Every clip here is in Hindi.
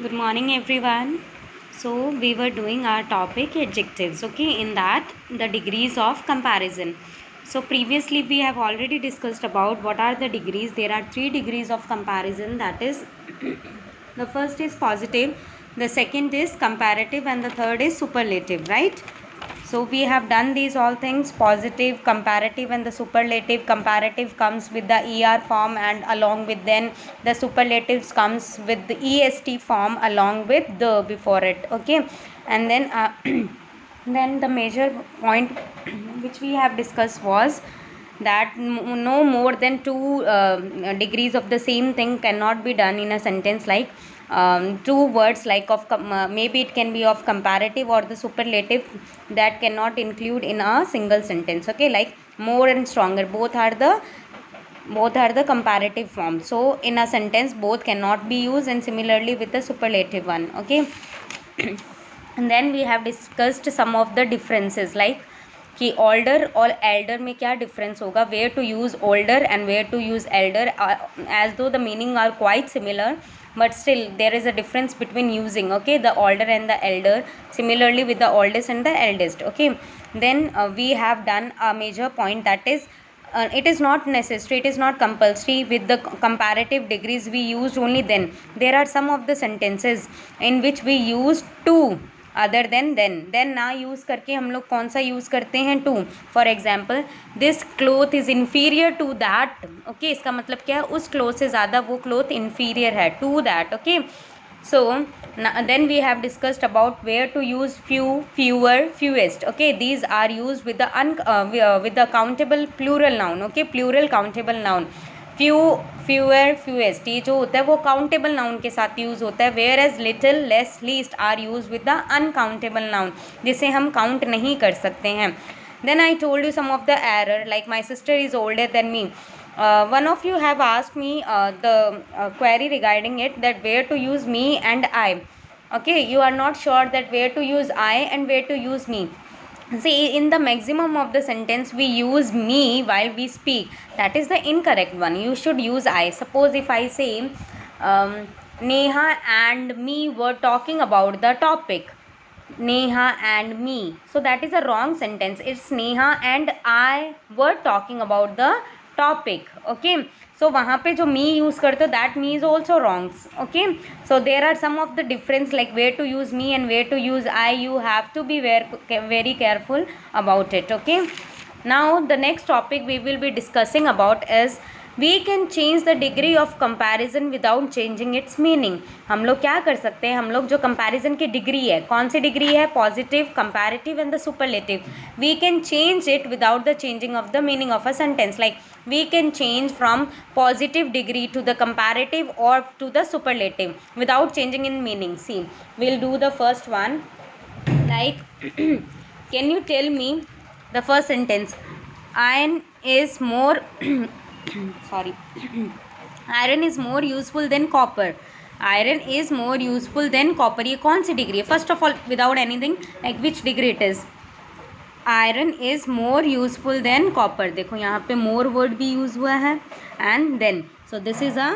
Good morning, everyone. So, we were doing our topic adjectives, okay, in that the degrees of comparison. So, previously we have already discussed about what are the degrees. There are three degrees of comparison, that is, the first is positive, the second is comparative, and the third is superlative, right? So we have done these all things: positive, comparative, and the superlative. Comparative comes with the er form, and along with then the superlatives comes with the est form along with the before it, okay. And then then the major point which we have discussed was that no more than two degrees of the same thing cannot be done in a sentence, like two words like of maybe it can be of comparative or the superlative, that cannot include in a single sentence, okay. Like more and stronger, both are the comparative form, so in a sentence both cannot be used, and similarly with the superlative one, okay. And then we have discussed some of the differences, like कि older और elder में क्या difference होगा, where to use older and where to use elder, as though the meaning are quite similar, but still there is a difference between using, okay, the older and the elder, similarly with the oldest and the eldest, okay. Then we have done a major point, that is, it is not necessary, it is not compulsory with the comparative degrees we used only then. There are some of the sentences in which we use to other than ना यूज़ करके हम लोग कौन सा यूज़ करते हैं to. For example, this cloth is inferior to that, okay. इसका मतलब क्या है, उस क्लोथ से ज़्यादा वो क्लोथ इन्फीरियर है to that, okay. So then we have discussed about where to use few, fewer, fewest, okay. These are used with the with the countable plural noun, okay, plural countable noun. few, fewer, fewest ये जो होता है वो काउंटेबल नाउन के साथ यूज़ होता है, whereas little, less, least are use with the uncountable noun, जिसे हम काउंट नहीं कर सकते हैं. Then I told you some of the error, like my sister is older than me. One of you have asked me the query regarding it, that where to use me and I, okay. You are not sure that where to use I and where to use me. See, in the maximum of the sentence we use me while we speak, that is the incorrect one. You should use I. Suppose if I say Neha and me were talking about the topic, Neha and me, so that is a wrong sentence. It's Neha and I were talking about the topic, okay. So वहाँ पे जो me use करते हो, that me is also wrong, okay. So there are some of the difference, like where to use me and where to use I. You have to be very careful about it, okay. Now the next topic we will be discussing about is we can change the degree of comparison without changing its meaning. हम लोग क्या कर सकते हैं, हम लोग जो comparison की डिग्री है, कौन सी डिग्री है, positive, comparative and the superlative, we can change it without the changing of the meaning of a sentence. Like we can change from positive degree to the comparative or to the superlative without changing in meaning. See, we'll do the first one, like can you tell me the first sentence, iron is more sorry iron is more useful than copper. Iron is more useful than copper, ये कौन सी डिग्री है? First of all without anything, like which degree it is. Iron is more useful than copper. देखो यहाँ पे मोर वर्ड भी यूज हुआ है, and then, so this is a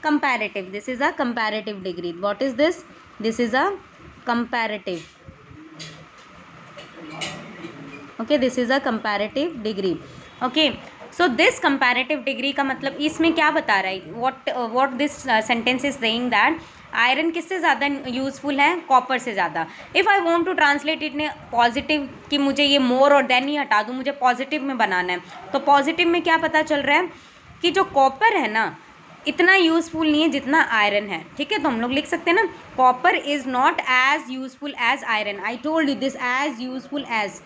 comparative, this is a comparative degree. What is this? This is a comparative, okay. This is a comparative degree, okay. So this comparative degree का मतलब इसमें क्या बता रहा है, what this sentence is saying that iron किससे ज़्यादा यूजफुल है, कॉपर से ज़्यादा. If I want to translate it ने पॉजिटिव, कि मुझे ये मोर और देन ही हटा दूँ, मुझे पॉजिटिव में बनाना है, तो पॉजिटिव में क्या पता चल रहा है कि जो कॉपर है ना, इतना यूजफुल नहीं है जितना आयरन है, ठीक है. तो हम लोग लिख सकते हैं ना, copper is not as useful as iron. I told you this, as useful as.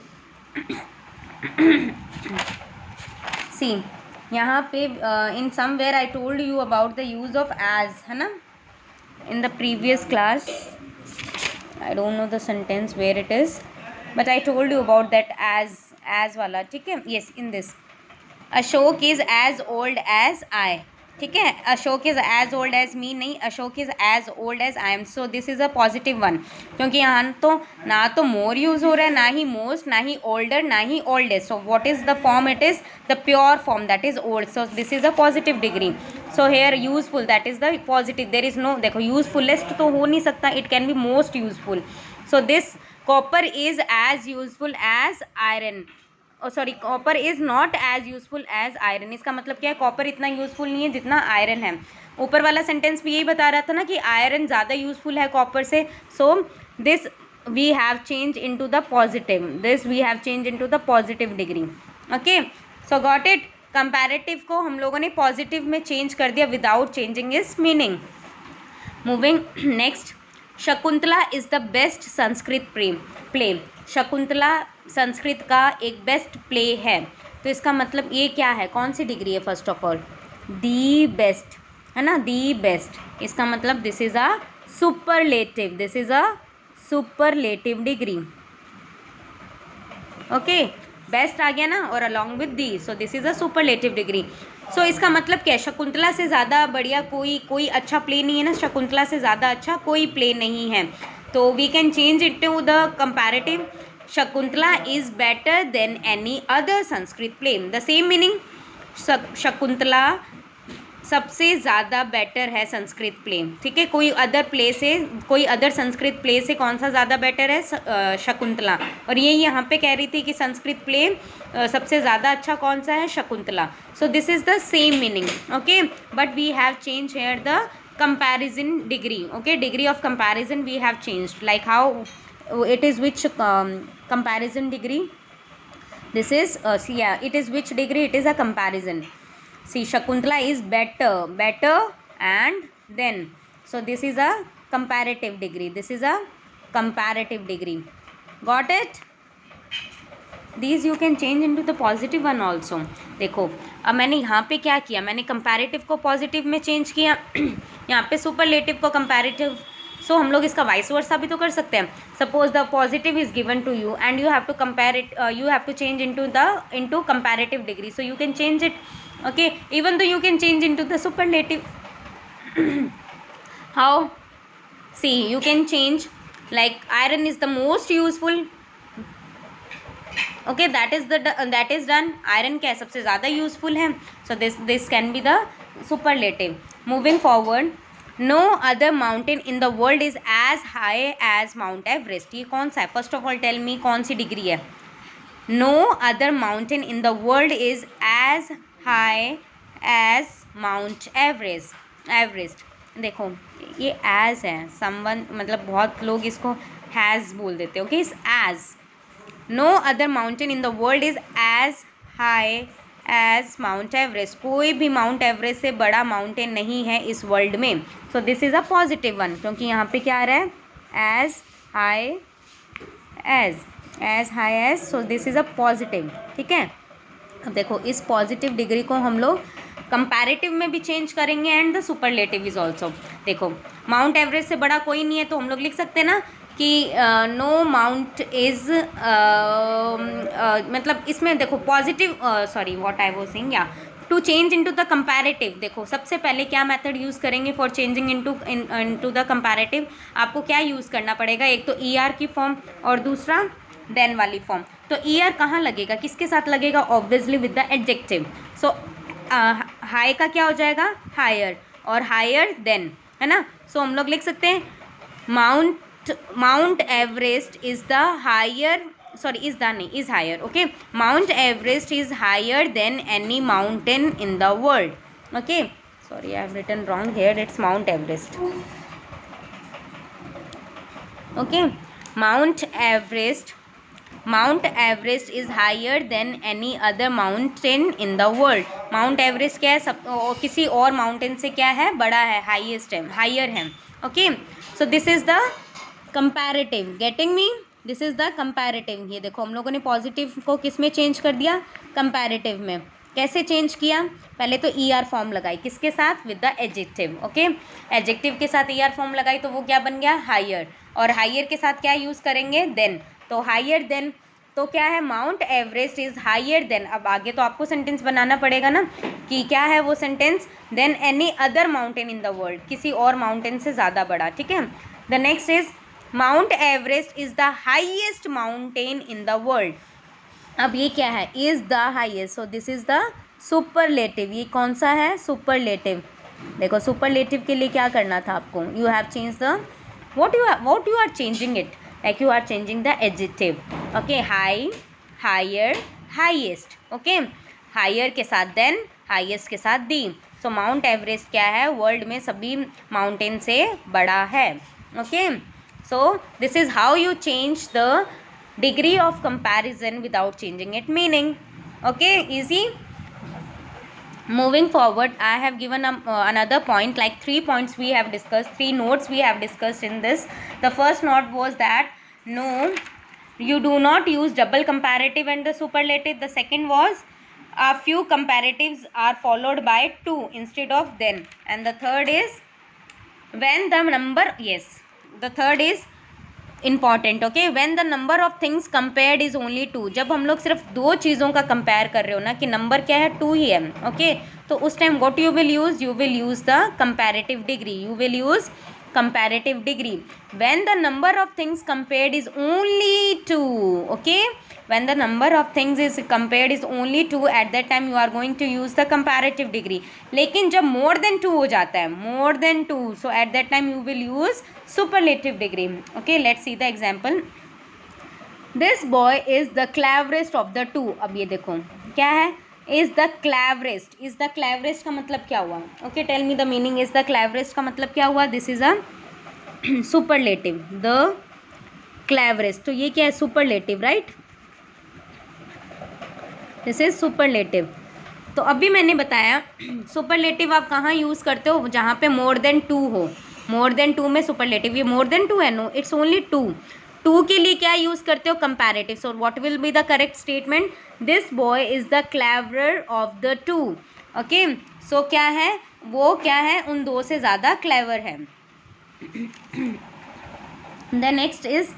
See यहाँ पे in somewhere I told you about the use of as, है ना, in the previous class. I don't know the sentence where it is, but I told you about that as वाला, ठीक है. Yes, in this, Ashok is as old as I. ठीक है, Ashok is as old as me नहीं, Ashok is as old as I am, so this is a positive one, क्योंकि यहाँ तो ना तो मोर यूज हो रहा है, ना ही मोस्ट, ना ही ओल्डर, ना ही oldest, so what is the form, it is the pure form, that is old, so this is a positive degree. So here useful, that is the positive, there is no, देखो यूजफुलेस्ट तो हो नहीं सकता, it can be most useful. So this copper is as useful as iron, sorry copper is not as useful as iron. इसका मतलब क्या है, कॉपर इतना यूजफुल नहीं है जितना आयरन है. ऊपर वाला सेंटेंस भी यही बता रहा था ना कि आयरन ज़्यादा यूजफुल है कॉपर से. So this we have change into the positive, this we have change into the positive degree. Okay, so got it. Comparative को हम लोगों ने पॉजिटिव में चेंज कर दिया without changing is meaning. Moving next, Shakuntala is the best Sanskrit play. Shakuntala Sanskrit का एक बेस्ट प्ले है, तो इसका मतलब ये क्या है, कौन सी डिग्री है, first of all the best है ना, दी बेस्ट, इसका मतलब this is a superlative, this is a superlative degree. Okay, best आ गया ना, और along with the, so this is a superlative degree. So इसका मतलब क्या है, शकुंतला से ज़्यादा बढ़िया कोई अच्छा प्ले नहीं है ना, शकुंतला से ज़्यादा अच्छा कोई प्ले नहीं है. तो we can change it to the comparative, Shakuntala is better than any other Sanskrit play. The same meaning, Shakuntala सबसे ज़्यादा बेटर है संस्कृत प्ले. ठीक है, कोई अदर प्ले से, कोई अदर संस्कृत प्ले से कौन सा ज़्यादा बेटर है, शकुंतला. और ये यहाँ पे कह रही थी कि संस्कृत प्ले सबसे ज़्यादा अच्छा कौन सा है, Shakuntala. So this is the same meaning. Okay, but we have change here the comparison degree. Okay, degree of comparison we have changed, like how it is which comparison degree, this is see, yeah, it is which degree, it is a comparison. See, shakuntala is better and then, so this is a comparative degree, this is a comparative degree. Got it? these you can change into the positive one also. देखो अब मैंने यहाँ पे क्या किया, मैंने कंपैरेटिव को पॉजिटिव में चेंज किया, यहाँ पे सुपरलेटिव को कंपैरेटिव. सो हम लोग इसका वाइस वर्सा भी तो कर सकते हैं. Suppose the positive is given to you and you have to compare it, you have to change into comparative degree, so you can change it. Okay, even though you can change into the superlative. How? See, you can change like iron is the most useful. Okay, that is done. Iron क्या है, सबसे ज़्यादा यूजफुल है. So this can be the superlative. Moving forward, no other mountain in the world is as high as Mount Everest. ये कौन सा है, first of all tell me कौन सी डिग्री है. No other mountain in the world is as high as Mount Everest. देखो ये एज है, समवन मतलब बहुत लोग इसको हैज़ बोल देते. ओके, इस as, no other mountain in the world is as high as Mount Everest. कोई भी माउंट एवरेस्ट से बड़ा माउंटेन नहीं है इस वर्ल्ड में. So this is a positive one, क्योंकि यहाँ पे क्या आ रहा है, as high as, so this is a positive. ठीक है, अब देखो इस पॉजिटिव डिग्री को हम लोग कंपैरेटिव में भी चेंज करेंगे and the superlative is also. देखो माउंट एवरेस्ट से बड़ा कोई नहीं है, तो हम लोग लिख सकते हैं ना कि नो माउंट इज़, मतलब इसमें देखो positive, sorry what I was saying, या to change into the comparative. देखो सबसे पहले क्या मेथड यूज़ करेंगे for changing into the comparative. आपको क्या यूज़ करना पड़ेगा, एक तो ER की फॉर्म और दूसरा देन वाली फॉर्म. तो ER कहाँ लगेगा, किसके साथ लगेगा, obviously with the adjective. So high का क्या हो जाएगा, हायर, और हायर देन, है ना. सो हम लोग लिख सकते हैं Mount Everest is the higher, sorry is the नहीं, is higher. Okay, Mount Everest is higher than any mountain in the world. Okay, sorry I have written wrong here, it's Mount Everest. Okay, Mount Everest is higher than any other mountain in the world. Mount Everest क्या है, सब किसी और माउंटेन से क्या है, बड़ा है, हाईएस्ट है, हायर है. Okay, so this is the comparative. Getting me, this is the comparative. ये देखो हम लोगों ने पॉजिटिव को किस में चेंज कर दिया, कंपैरेटिव में. कैसे चेंज किया, पहले तो ER फॉर्म लगाई, किसके साथ, with the adjective. Okay, adjective के साथ ER फॉर्म लगाई तो वो क्या बन गया, हायर, और हायर के साथ क्या यूज़ करेंगे, देन. तो हायर देन, तो क्या है, Mount Everest is higher than, अब आगे तो आपको सेंटेंस बनाना पड़ेगा ना कि क्या है वो sentence, than any other mountain in the world, किसी और माउंटेन से ज़्यादा बड़ा, ठीक है। The next is Mount Everest is the highest mountain in the world. अब ये क्या है, is the highest, so this is the superlative. ये कौन सा है, सुपरलेटिव। देखो सुपरलेटिव के लिए क्या करना था आपको, you have change the what you are changing it, like you are changing the adjective, okay, high, higher, highest, okay, higher के साथ then, highest के साथ the, so माउंट एवरेस्ट क्या है, वर्ल्ड में सभी माउंटेन से बड़ा है, okay, so this is how you change the degree of comparison without changing it meaning, okay, easy. Moving forward, I have given another point, like 3 points we have discussed, 3 notes we have discussed in this. The first note was that no, you do not use double comparative and the superlative. The second was a few comparatives are followed by to instead of then. And the third is when the number, yes, the third is important, okay, when the number of things compared is only 2, जब हम लोग सिर्फ 2 चीज़ों का कंपेयर कर रहे हो ना कि नंबर क्या है 2 ही है, ओके, तो उस time what you will use the comparative degree, you will use comparative degree when the number of things compared is only 2, okay, when the number of things is compared is only 2, at that time you are going to use the comparative degree. लेकिन जब more than 2 हो जाता है, more than 2, so at that time you will use superlative degree, okay. Let's see the example. This boy is the cleverest of the two. अब ये देखो क्या है, is the cleverest, is the cleverest का मतलब क्या हुआ, okay, tell me the meaning. is the cleverest का मतलब क्या हुआ, this is a superlative, the cleverest, तो ये क्या है, superlative, right, this is superlative. तो अभी मैंने बताया सुपरलेटिव आप कहाँ यूज़ करते हो, जहाँ पे मोर देन 2 हो, मोर देन 2 में सुपरलेटिव, ये मोर देन 2 है, नो इट्स ओनली 2 के लिए क्या यूज़ करते हो, comparative. So what will be the correct statement, this boy is the cleverer of the 2, okay, so क्या है, वो क्या है, उन 2 से ज़्यादा क्लेवर है. The next is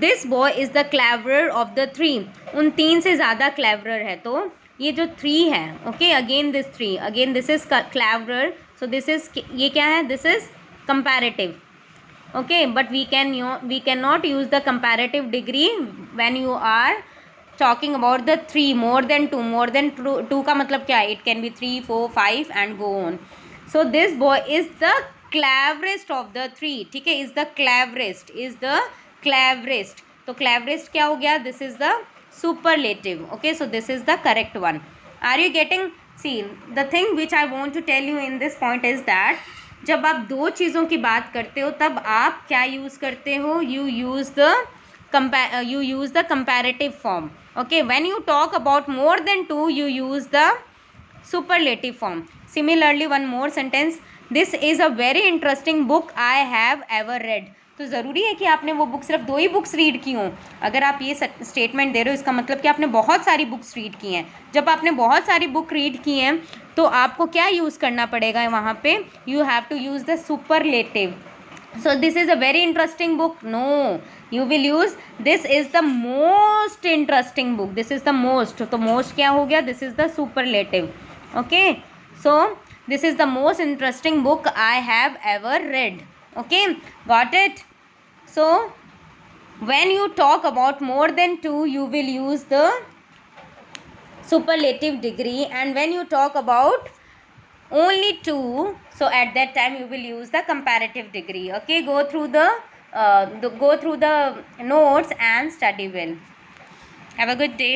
this boy is the cleverer of the 3, उन 3 से ज़्यादा क्लेवरर है, तो ये जो 3 है, okay, again this 3, again this is cleverer, so this is, ये क्या है, this is comparative, okay, but we cannot use the comparative degree when you are talking about the 3, more than 2 का मतलब क्या है, it can be 3, 4, 5 and go on. So this boy is the cleverest of the 3, ठीक है, is the cleverest, तो cleverest क्या हो गया, this is the superlative, okay, so this is the correct one. Are you getting? See, the thing which I want to tell you in this point is that जब आप 2 चीज़ों की बात करते हो तब आप क्या यूज़ करते हो, you use the comparative form, okay. When you talk about more than 2 you use the superlative form. Similarly one more sentence, this is a very interesting book I have ever red. तो ज़रूरी है कि आपने वो बुक, सिर्फ 2 ही बुक्स रीड की हों. अगर आप ये स्टेटमेंट दे रहे हो इसका मतलब कि आपने बहुत सारी बुक्स रीड की हैं. जब आपने बहुत सारी बुक रीड की हैं तो आपको क्या यूज़ करना पड़ेगा वहाँ पे, you have to use the superlative. So this is a very interesting book, no, you will use this is the most interesting book, this is the most, तो मोस्ट क्या हो गया, this is the superlative, okay. So this is the most interesting book I have ever read, okay, got it. So when you talk about more than 2 you will use the superlative degree, and when you talk about only 2, so at that time you will use the comparative degree, okay. Go through the notes and study well. Have a good day.